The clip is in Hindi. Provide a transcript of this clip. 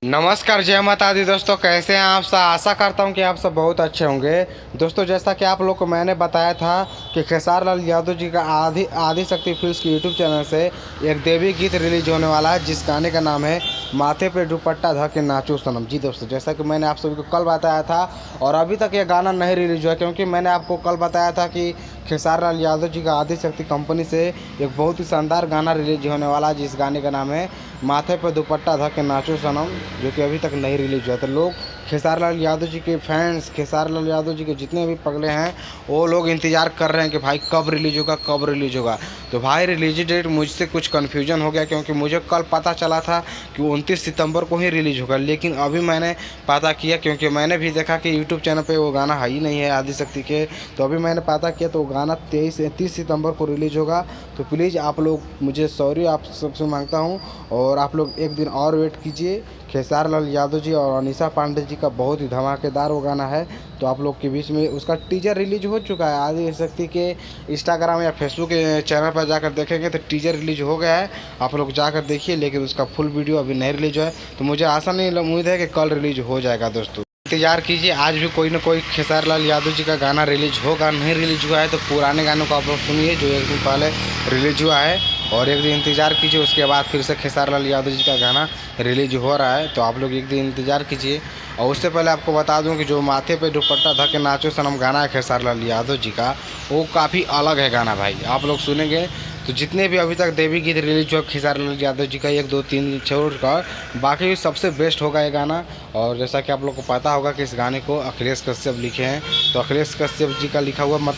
नमस्कार, जय माता दी दोस्तों। कैसे हैं आप सब? आशा करता हूं कि आप सब बहुत अच्छे होंगे। दोस्तों, जैसा कि आप लोग को मैंने बताया था कि खेसारी लाल यादव जी का आदि शक्ति फिल्म्स के यूट्यूब चैनल से एक देवी गीत रिलीज होने वाला है, जिस गाने का नाम है माथे पे दुपट्टा ढक के नाचो सनम। जी दोस्तों, जैसा कि मैंने आप सभी को कल बताया था और अभी तक ये गाना नहीं रिलीज हुआ, क्योंकि मैंने आपको कल बताया था कि खेसारी लाल यादव जी का आदि शक्ति कंपनी से एक बहुत ही शानदार गाना रिलीज होने वाला है, जिस गाने का नाम है माथे पे दुपट्टा ढक के नाचो सनम, जो कि अभी तक नहीं रिलीज हुआ। तो लोग खेसारी लाल यादव जी के फैंस, खेसारी लाल यादव जी के जितने भी पगले हैं, वो लोग इंतज़ार कर रहे हैं कि भाई कब रिलीज होगा, कब रिलीज होगा। तो भाई रिलीज डेट मुझसे कुछ कन्फ्यूजन हो गया, क्योंकि मुझे कल पता चला था कि 29 सितंबर को ही रिलीज होगा, लेकिन अभी मैंने पता किया, क्योंकि मैंने भी देखा कि यूट्यूब चैनल पर वो गाना है ही नहीं है आदि शक्ति के। तो अभी मैंने पता किया तो गाना 30 सितंबर को रिलीज होगा। तो प्लीज़ आप लोग, मुझे सॉरी आप सबसे मांगता हूँ, और आप लोग एक दिन और वेट कीजिए। खेसारी लाल यादव जी और अनीशा पांडे जी का बहुत ही धमाकेदार वो गाना है। तो आप लोग के बीच में उसका टीजर रिलीज हो चुका है। आदि शक्ति के इंस्टाग्राम या फेसबुक के चैनल पर जाकर देखेंगे तो टीजर रिलीज हो गया है, आप लोग जाकर देखिए, लेकिन उसका फुल वीडियो अभी नहीं रिलीज हुआ है। तो मुझे आशा नहीं, उम्मीद है कि कल रिलीज हो जाएगा। दोस्तों इंतजार कीजिए, आज भी कोई ना कोई खेसारी लाल यादव जी का गाना रिलीज होगा। नहीं रिलीज हुआ है तो पुराने गानों को आप लोग सुनिए जो एक दिन पहले रिलीज हुआ है, और एक दिन इंतज़ार कीजिए, उसके बाद फिर से खेसारी लाल यादव जी का गाना रिलीज हो रहा है। तो आप लोग एक दिन इंतज़ार कीजिए। और उससे पहले आपको बता दूं कि जो माथे पे दुपट्टा ढक के नाचो सनम गाना है खेसारी लाल यादव जी का, वो काफ़ी अलग है गाना भाई। आप लोग सुनेंगे तो जितने भी अभी तक देवी गीत रिलीज हुआ खेसारी लाल यादव जी का 1 2 3 छोड़कर, बाकी सबसे बेस्ट होगा ये गाना। और जैसा कि आप लोग को पता होगा कि इस गाने को अखिलेश कश्यप लिखे हैं, तो अखिलेश कश्यप जी का लिखा हुआ मतलब